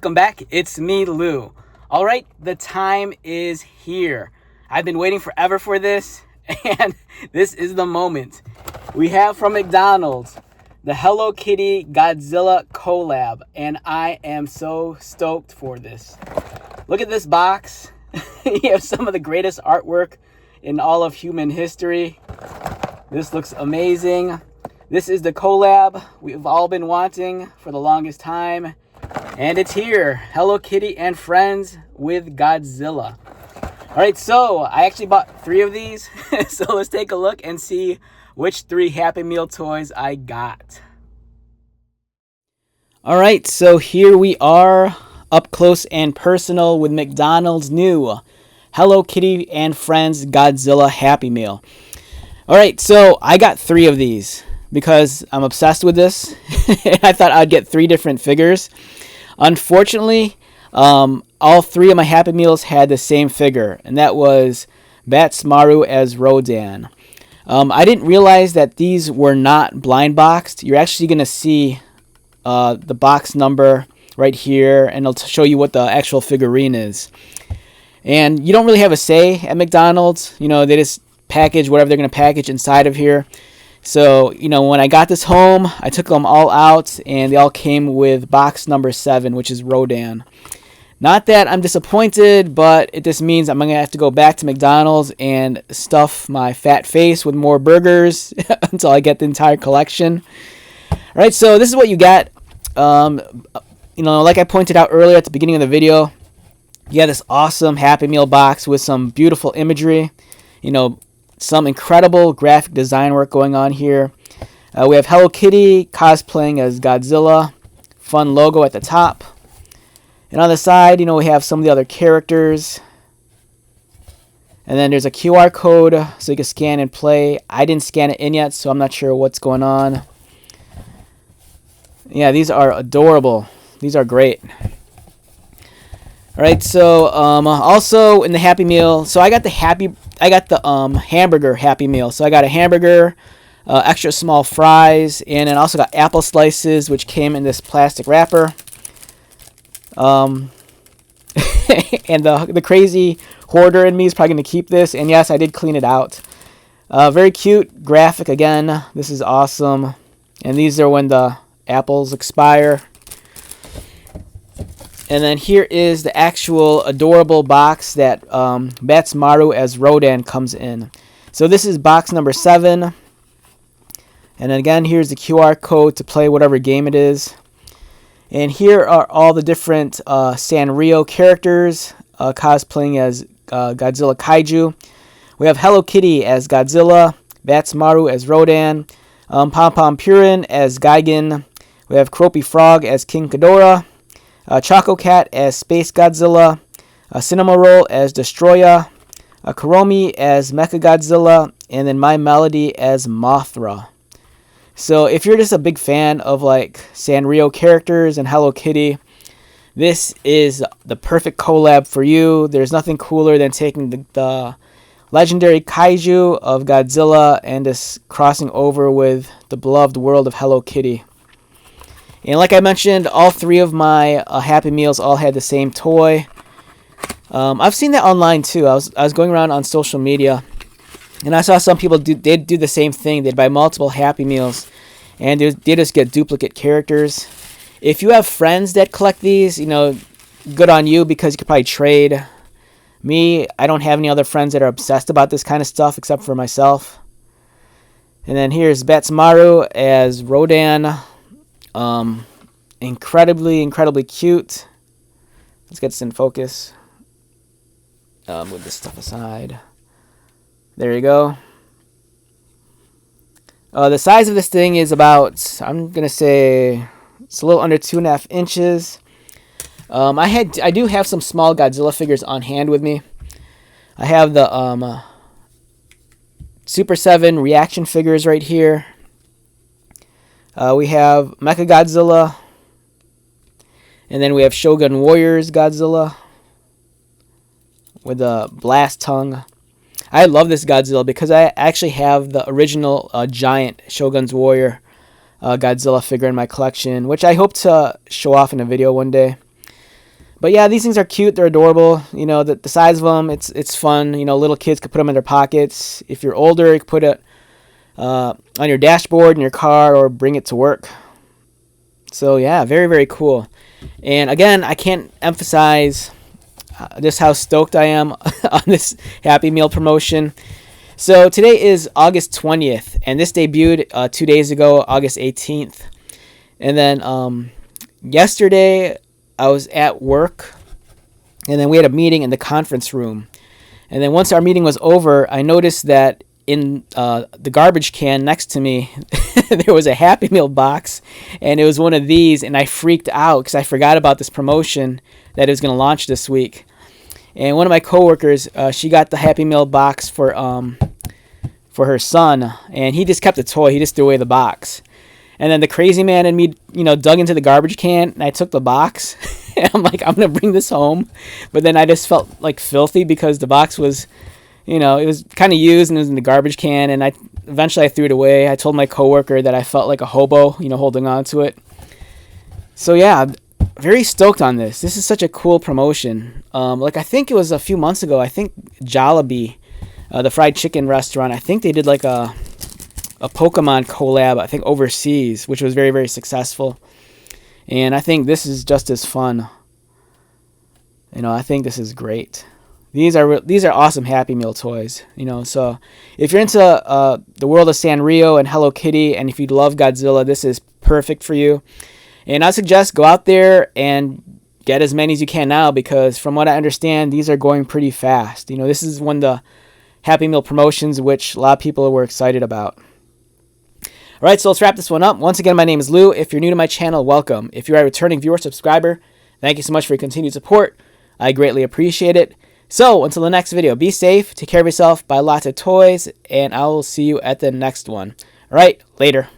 welcome back. It's me, Lou. All right, the time is here. I've been waiting forever for this, and this is the moment. We have from McDonald's the Hello Kitty Godzilla collab, and I am so stoked for this. Look at this box. You have some of the greatest artwork in all of human history. This looks amazing. This is the collab we've all been wanting for the longest time. And it's here. Hello Kitty and Friends with Godzilla. Alright, so I actually bought 3 of these. So let's take a look and see which 3 Happy Meal toys I got. Alright, so here we are, up close and personal with McDonald's new Hello Kitty and Friends Godzilla Happy Meal. Alright, so I got 3 of these because I'm obsessed with this. I thought I'd get 3 different figures. Unfortunately, all 3 of my Happy Meals had the same figure, and that was Batsmaru as Rodan. I didn't realize that these were not blind boxed. You're actually going to see the box number right here, and it'll show you what the actual figurine is. And you don't really have a say at McDonald's. You know, they just package whatever they're going to package inside of here. So, you know, when I got this home, I took them all out, and they all came with box number 7, which is Rodan. Not that I'm disappointed, but it just means I'm going to have to go back to McDonald's and stuff my fat face with more burgers until I get the entire collection. All right, so this is what you got. You know, like I pointed out earlier at the beginning of the video, you got this awesome Happy Meal box with some beautiful imagery. You know, some incredible graphic design work going on here. We have Hello Kitty cosplaying as Godzilla. Fun logo at the top. And on the side, you know, we have some of the other characters. And then there's a QR code so you can scan and play. I didn't scan it in yet, so I'm not sure what's going on. Yeah, these are adorable. These are great. All right, so also in the Happy Meal, so I got the hamburger Happy Meal. So I got a hamburger, extra small fries, and then also got apple slices, which came in this plastic wrapper. And the crazy hoarder in me is probably going to keep this. And yes, I did clean it out. Very cute graphic again. This is awesome. And these are when the apples expire. And then here is the actual adorable box that Batsmaru as Rodan comes in. So this is box number 7. And then again, here's the QR code to play whatever game it is. And here are all the different Sanrio characters cosplaying as Godzilla Kaiju. We have Hello Kitty as Godzilla, Batsmaru as Rodan, Pom Pom Purin as Gigan. We have Croppy Frog as King Ghidorah, Choco Cat as Space Godzilla, Cinema Roll as Destroya, Kuromi as Mechagodzilla, and then My Melody as Mothra. So if you're just a big fan of like Sanrio characters and Hello Kitty, this is the perfect collab for you. There's nothing cooler than taking the legendary kaiju of Godzilla and just crossing over with the beloved world of Hello Kitty. And like I mentioned, all 3 of my Happy Meals all had the same toy. I've seen that online too. I was going around on social media, and I saw some people they'd do the same thing. They'd buy multiple Happy Meals, and they just get duplicate characters. If you have friends that collect these, you know, good on you because you could probably trade. Me, I don't have any other friends that are obsessed about this kind of stuff except for myself. And then here's Batsmaru as Rodan. Incredibly cute. Let's get this in focus. Move this stuff aside. There you go. The size of this thing is about, I'm gonna say, it's a little under 2.5 inches. I do have some small Godzilla figures on hand with me. I have the Super 7 reaction figures right here. We have Mechagodzilla, and then we have Shogun Warriors Godzilla with a blast tongue. I love this Godzilla because I actually have the original giant Shogun's Warrior Godzilla figure in my collection, which I hope to show off in a video one day. But yeah, these things are cute. They're adorable. You know, the size of them, it's fun. You know, little kids could put them in their pockets. If you're older, you could put it on your dashboard in your car or bring it to work. So yeah, very, very cool. And again, I can't emphasize just how stoked I am on this Happy Meal promotion. So today is August 20th, and this debuted 2 days ago, August 18th. And then yesterday, I was at work, and then we had a meeting in the conference room. And then once our meeting was over, I noticed that in the garbage can next to me, there was a Happy Meal box, and it was one of these, and I freaked out because I forgot about this promotion that it was going to launch this week. And one of my coworkers, she got the Happy Meal box for her son, and he just kept the toy. He just threw away the box. And then the crazy man in me, you know, dug into the garbage can, and I took the box. And I'm like, I'm going to bring this home. But then I just felt like filthy because the box was, you know, it was kind of used and it was in the garbage can. And eventually I threw it away. I told my coworker that I felt like a hobo, you know, holding on to it. So yeah, very stoked on this. This is such a cool promotion. Like I think it was a few months ago. I think Jollibee, the fried chicken restaurant, I think they did like a Pokemon collab, I think overseas, which was very, very successful. And I think this is just as fun. You know, I think this is great. These are awesome Happy Meal toys. You know, so if you're into the world of Sanrio and Hello Kitty, and if you love Godzilla, this is perfect for you. And I suggest go out there and get as many as you can now, because from what I understand, these are going pretty fast. You know, this is one of the Happy Meal promotions which a lot of people were excited about. All right, so let's wrap this one up. Once again, my name is Lou. If you're new to my channel, welcome. If you're a returning viewer, subscriber, thank you so much for your continued support. I greatly appreciate it. So until the next video, be safe, take care of yourself, buy lots of toys, and I will see you at the next one. All right, later.